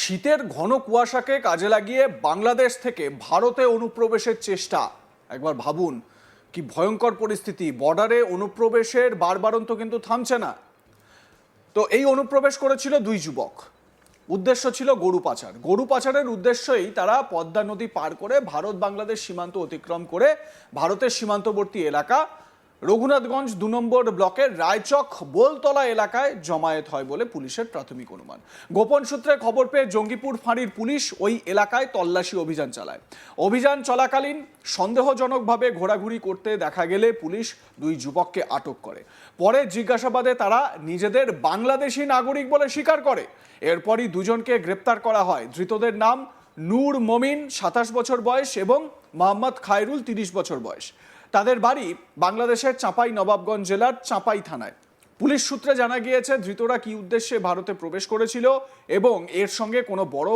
শীতের ঘন কুয়াশাকে কাজে লাগিয়ে বাংলাদেশ থেকে ভারতে অনুপ্রবেশের চেষ্টা। একবার ভাবুন কি ভয়ঙ্কর পরিস্থিতি। বর্ডারে অনুপ্রবেশের বারবারন্ত কিন্তু থামছে না। তো এই অনুপ্রবেশ করেছিল দুই যুবক। উদ্দেশ্য ছিল গরু পাচার। গরু পাচারের উদ্দেশ্যেই তারা পদ্মা নদী পার করে ভারত বাংলাদেশ সীমান্ত অতিক্রম করে ভারতের সীমান্তবর্তী এলাকা রঘুনাথগঞ্জ ২ নম্বর ব্লকের রায়চক বোলতলা এলাকায় জমায়েত হয় বলে পুলিশের প্রাথমিক অনুমান। গোপন সূত্রে খবর পেয়ে জঙ্গিপুর ফাঁড়ির পুলিশ ওই এলাকায় তল্লাশি অভিযান চালায়। অভিযান চলাকালীন সন্দেহজনকভাবে ঘোরাঘুরি করতে দেখা গেলে পুলিশ দুই যুবককে আটক করে। পরে জিজ্ঞাসাবাদে তারা নিজেদের বাংলাদেশি নাগরিক বলে স্বীকার করে। এরপরই দুজনকে গ্রেপ্তার করা হয়। ধৃতদের নাম নূর মমিন ২৭ বছর বয়স এবং মোহাম্মদ খায়রুল ৩০ বছর বয়স। তাদের বাড়ি বাংলাদেশের চাঁপাই নবাবগঞ্জ জেলার চাঁপাই থানায়। পুলিশ সূত্রে জানা গিয়েছে ধৃতরা কি উদ্দেশ্যে ভারতে প্রবেশ করেছিল এবং এর সঙ্গে কোনো বড়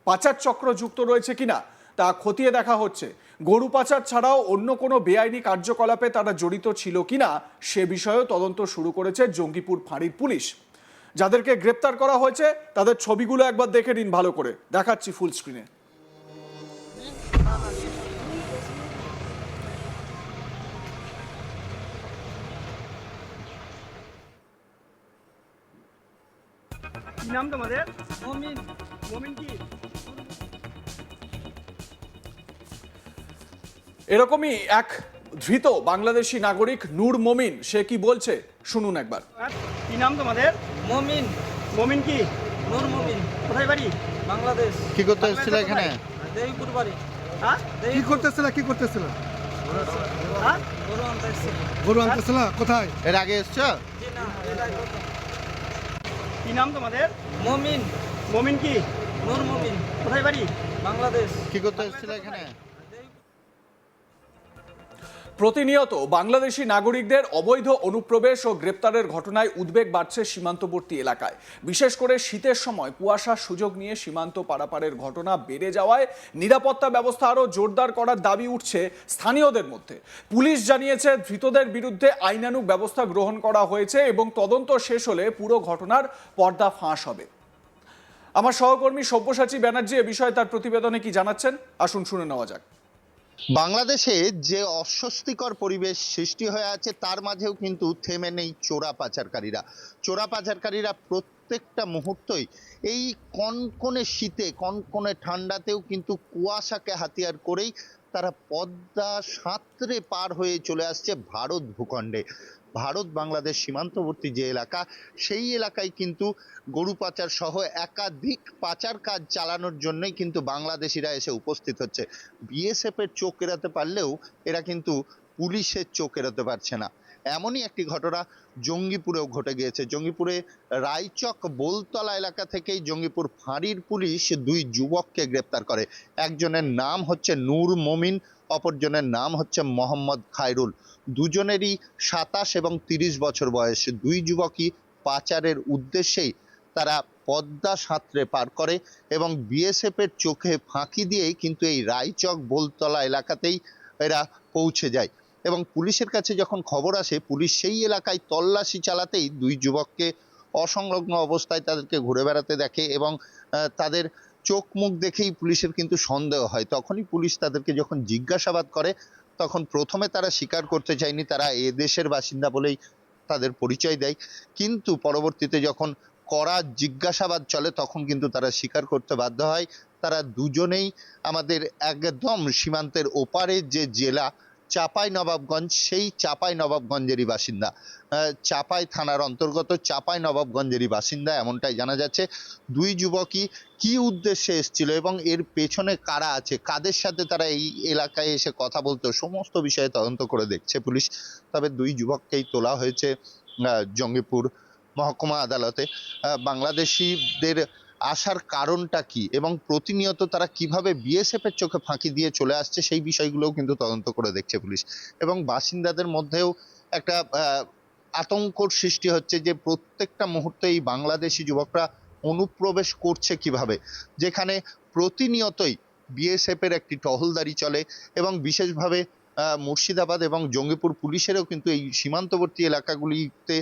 পাচার চক্র যুক্ত রয়েছে কিনা তা খতিয়ে দেখা হচ্ছে। গরু পাচার ছাড়াও অন্য কোনো বেআইনি কার্যকলাপে তারা জড়িত ছিল কিনা সে বিষয়েও তদন্ত শুরু করেছে জঙ্গিপুর ফাঁড়ির পুলিশ। যাদেরকে গ্রেপ্তার করা হয়েছে তাদের ছবিগুলো একবার দেখে নিন ভালো করে, দেখাচ্ছি ফুল স্ক্রিনে। কি নাম তোমাদের? মমিন। মমিন কি? এরকমই এক ধৃত বাংলাদেশি নাগরিক নূর মমিন, সে কি বলছে শুনুন একবার। কি নাম তোমাদের? মমিন। মমিন কি? নূর মমিন। কোথায় বাড়ি? বাংলাদেশ। কি করতে এসেছিল এখানে? দেবীপুর বাড়ি। হ্যাঁ? কি করতেছিল হ্যাঁ? গরু আনতে এসেছি। গরু আনতেছিল কোথায়? এর আগে এসছো? জি না, এটাই প্রথম। কি নাম তোমাদের? মমিন। মমিন কি? নূর মমিন। কোথায় বাড়ি? বাংলাদেশ। কি করতে এসেছিল এখানে? প্রতিনিয়ত বাংলাদেশি নাগরিকদের অবৈধ অনুপ্রবেশ ও গ্রেপ্তারের ঘটনায় উদ্বেগ বাড়ছে সীমান্তবর্তী এলাকায়। বিশেষ করে শীতের সময় কুয়াশার সুযোগ নিয়ে সীমান্ত পারাপারের ঘটনা বেড়ে যাওয়ায় নিরাপত্তা ব্যবস্থা আরও জোরদার করার দাবি উঠছে স্থানীয়দের মধ্যে। পুলিশ জানিয়েছে ধৃতদের বিরুদ্ধে আইনানুগ ব্যবস্থা গ্রহণ করা হয়েছে এবং তদন্ত শেষ হলে পুরো ঘটনার পর্দা ফাঁস হবে। আমার সহকর্মী সব্যসাচী ব্যানার্জি এ বিষয়ে তার প্রতিবেদনে কি জানাচ্ছেন আসুন শুনে নেওয়া যাক। বাংলাদেশে যে অস্বস্তিকর পরিবেশ সৃষ্টি হয়ে আছে তার মাঝেও কিন্তু থেমে নেই চোরা পাচারকারীরা প্রত্যেকটা মুহূর্তই এই কনকনে শীতে কনকনে ঠান্ডাতেও কিন্তু কুয়াশাকে হাতিয়ার করেই তারা পদ্মা সাঁতরে পার হয়ে চলে আসছে ভারত ভূখণ্ডে। ভারত বাংলাদেশ সীমান্তবর্তী যে এলাকা সেই এলাকায় কিন্তু গরু পাচার সহ একাধিক পাচার কাজ চালানোর জন্যই কিন্তু বাংলাদেশিরা এসে উপস্থিত হচ্ছে। বিএসএফ এর চোখ এড়াতে পারলেও এরা কিন্তু পুলিশের চোখ এড়াতে পারছে না। এমনই একটি ঘটনা জঙ্গিপুরেও ঘটে গিয়েছে। জঙ্গিপুরে রায়চক বোলতলা এলাকা থেকেই জঙ্গিপুর ফাঁড়ির পুলিশ দুই যুবককে গ্রেপ্তার করে। একজনের নাম হচ্ছে নূর মমিন, অপরজনের নাম হচ্ছে মোহাম্মদ খায়রুল। দুজনেরই ২৭ এবং ৩০ বছর বয়স। দুই যুবকই পাচারের উদ্দেশ্যেই তারা পদ্মা সাঁতরে পার করে এবং বিএসএফ এর চোখে ফাঁকি দিয়েই কিন্তু এই রায়চক বোলতলা এলাকাতেই এরা পৌঁছে যায় এবং পুলিশের কাছে যখন খবর আসে পুলিশ সেই এলাকায় তল্লাশি চালাতেই দুই যুবককে অসংলগ্ন অবস্থায় তাদেরকে ঘুরে বেড়াতে দেখে এবং তাদের চোখ মুখ দেখেই পুলিশের কিন্তু সন্দেহ হয়। তখনই পুলিশ তাদেরকে যখন জিজ্ঞাসাবাদ করে তখন প্রথমে তারা স্বীকার করতে চায়নি, তারা এ দেশের বাসিন্দা বলেই তাদের পরিচয় দেয়, কিন্তু পরবর্তীতে যখন কড়া জিজ্ঞাসাবাদ চলে তখন কিন্তু তারা স্বীকার করতে বাধ্য হয়। তারা দুজনেই আমাদের একদম সীমান্তের ওপারে যে জেলা চাঁপাই নবাবগঞ্জ সেই চাঁপাই নবাবগঞ্জেরই বাসিন্দা, চাঁপাই থানার অন্তর্গত চাঁপাই নবাবগঞ্জেরই বাসিন্দা এমনটাই জানা যাচ্ছে। দুই যুবকই কি উদ্দেশ্যে এসেছিল এবং এর পেছনে কারা আছে, কাদের সাথে তারা এই এলাকায় এসে কথা বলতো, সমস্ত বিষয়ে তদন্ত করে দেখছে পুলিশ। তবে দুই যুবককেই তোলা হয়েছে জঙ্গিপুর মহকুমা আদালতে। বাংলাদেশিদের আসার কারণটা কি এবং প্রতিনিয়ত তারা কিভাবে বিএসএফ এর চোখে ফাঁকি দিয়ে চলে আসছে সেই বিষয়গুলোও কিন্তু তদন্ত করে দেখছে পুলিশ। এবং বাসিন্দাদের মধ্যেও একটা আতঙ্কর সৃষ্টি হচ্ছে যে প্রত্যেকটা মুহূর্তে এই বাংলাদেশি যুবকরা অনুপ্রবেশ করছে কিভাবে, যেখানে প্রতিনিয়তই বিএসএফ এর একটি টহলদারি চলে এবং বিশেষভাবে মুর্শিদাবাদ এবং জঙ্গিপুর পুলিশেরও কিন্তু এই সীমান্তবর্তী এলাকাগুলিতে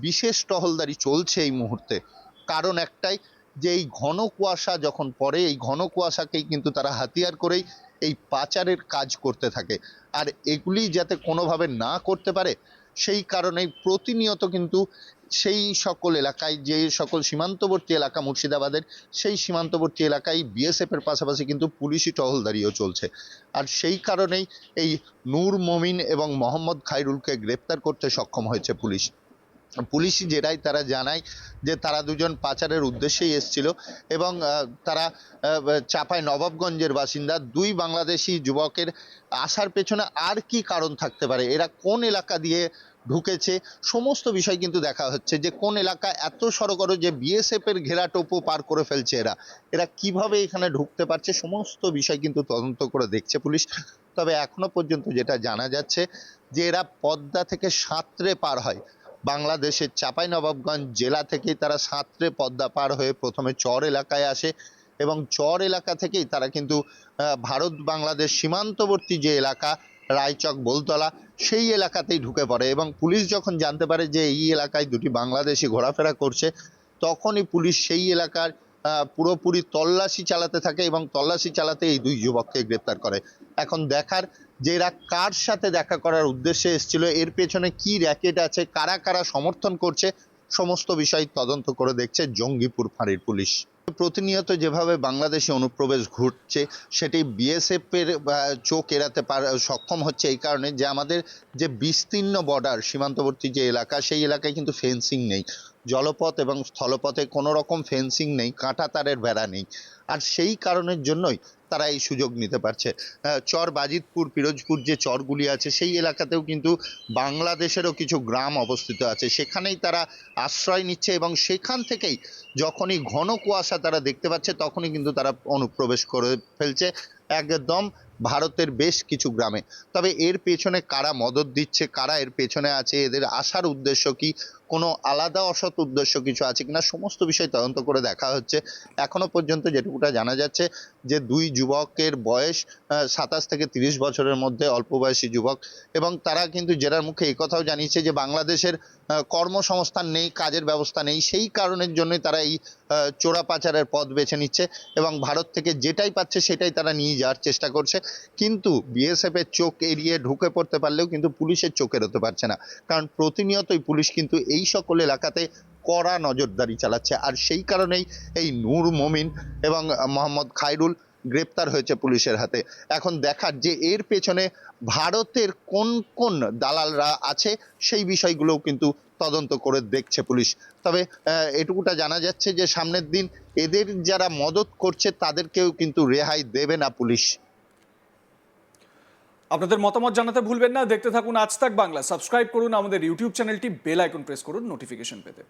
বিশেষ টহলদারি চলছে এই মুহূর্তে। কারণ একটাই যে এই ঘন কুয়াশা যখন পড়ে, এই ঘন কুয়াশাকেই কিন্তু তারা হাতিয়ার করেই এই পাচারের কাজ করতে থাকে। আর এগুলি যাতে কোনোভাবে না করতে পারে সেই কারণেই প্রতিনিয়ত কিন্তু সেই সকল এলাকায়, যে সকল সীমান্তবর্তী এলাকা মুর্শিদাবাদের, সেই সীমান্তবর্তী এলাকায় বিএসএফ এর পাশাপাশি কিন্তু পুলিশি টহলদারিও চলছে। আর সেই কারণেই এই নূর মমিন এবং মোহাম্মদ খায়রুলকে গ্রেপ্তার করতে সক্ষম হয়েছে পুলিশ। পুলিশি জেরায় তারা জানায় যে তারা দুজন পাচারের উদ্দেশ্যেই এসেছিল এবং তারা চাঁপাই নবাবগঞ্জের বাসিন্দা। দুই বাংলাদেশি যুবকের আসার পেছনে আর কি কারণ থাকতে পারে, এরা কোন এলাকা দিয়ে ঢুকেছে, সমস্ত বিষয় কিন্তু দেখা হচ্ছে যে কোন এলাকা এত সড়গড় যে বিএসএফ এর ঘেরাটোপো পার করে ফেলছে এরা কিভাবে এখানে ঢুকতে পারছে, সমস্ত বিষয় কিন্তু তদন্ত করে দেখছে পুলিশ। তবে এখনো পর্যন্ত যেটা জানা যাচ্ছে যে এরা পদ্মা থেকে সাঁতরে পার হয়, বাংলাদেশের চাঁপাইনবাবগঞ্জ জেলা থেকেই তারা সাঁতরে পদ্মা পার হয়ে প্রথমে চর এলাকায় আসে এবং চর এলাকা থেকেই তারা কিন্তু ভারত বাংলাদেশ সীমান্তবর্তী যে এলাকা রায়চক বোলতলা সেই এলাকাতেই ঢুকে পড়ে। এবং পুলিশ যখন জানতে পারে যে এই এলাকায় দুটি বাংলাদেশি ঘোরাফেরা করছে, তখনই পুলিশ সেই এলাকার পুরোপুরি তল্লাশি চালাতে থাকে এবং তল্লাশি চালাতে এই দুই যুবককে গ্রেপ্তার করে। এখন দেখার যে এরা কার সাথে দেখা করার উদ্দেশ্যে এসেছিল, এর পেছনে কি র্যাকেট আছে, কারা কারা সমর্থন করছে, সমস্ত বিষয় তদন্ত করে দেখছে জঙ্গিপুর ফাঁড়ির পুলিশ। প্রতিনিয়ত যেভাবে বাংলাদেশে অনুপ্রবেশ ঘটছে সেটি বিএসএফ এর চোখ এড়াতে সক্ষম হচ্ছে এই কারণে যে আমাদের যে বিস্তীর্ণ বর্ডার সীমান্তবর্তী যে এলাকা, সেই এলাকায় কিন্তু ফেন্সিং নেই, জলপথ এবং স্থলপথে কোনো রকম ফেন্সিং নেই, কাঁটা তারের বেড়া নেই। আর সেই কারণের জন্যই তারা এই সুযোগ নিতে পারছে। চর বাজিতপুর, পিরোজপুর যে চরগুলি আছে সেই এলাকাতেও কিন্তু বাংলাদেশেরও কিছু গ্রাম অবস্থিত আছে, সেখানেই তারা আশ্রয় নিচ্ছে এবং সেখান থেকেই যখনই ঘন কুয়াশা তারা দেখতে পাচ্ছে তখনই কিন্তু তারা অনুপ্রবেশ করে ফেলছে একদম ভারতের বেশ কিছু গ্রামে। তবে এর পেছনে কারা মদদ দিচ্ছে, কারা এর পেছনে আছে, এদের আসার উদ্দেশ্য কি, কোনো আলাদা অসৎ উদ্দেশ্য কিছু আছে কিনা, সমস্ত বিষয় তদন্ত করে দেখা হচ্ছে। এখনো পর্যন্ত যেটুকুটা জানা যাচ্ছে যে দুই যুবকের বয়স 27 থেকে 30 বছরের মধ্যে, অল্প বয়সী যুবক, এবং তারা কিন্তু জেরার মুখে এই কথাও জানিয়েছে যে বাংলাদেশের কর্মসংস্থান নেই, কাজের ব্যবস্থা নেই, সেই কারণের জন্যই তারা এই চোরা পাচারের পথ বেছে নিচ্ছে এবং ভারত থেকে যেটাই পাচ্ছে সেটাই তারা নিয়ে যাওয়ার চেষ্টা করছে। কিন্তু বিএসএফ এর চোখ এড়িয়ে ঢুকে পড়তে পারলেও কিন্তু পুলিশের চোখ এড়োতে পারছে না, কারণ প্রতিনিয়তই পুলিশ কিন্তু এই সকল এলাকাতে কড়া নজরদারি চালাচ্ছে। আর সেই কারণেই এই নূর মমিন এবং মোহাম্মদ খায়রুল গ্রেপ্তার হয়েছে পুলিশের হাতে। এখন দেখার যে এর পেছনে ভারতের কোন কোন দালালরা আছে সেই বিষয়গুলোও কিন্তু তদন্ত করে দেখছে পুলিশ। তবে এটুকুটা জানা যাচ্ছে যে সামনের দিন এদের যারা মদত করছে তাদেরকেও কিন্তু রেহাই দেবে না পুলিশ। আপনাদের মতামত জানাতে ভুলবেন না। দেখতে থাকুন আজ তাক বাংলা। সাবস্ক্রাইব করুন আমাদের ইউটিউব চ্যানেলটি, বেল আইকন প্রেস করুন নোটিফিকেশন পেতে।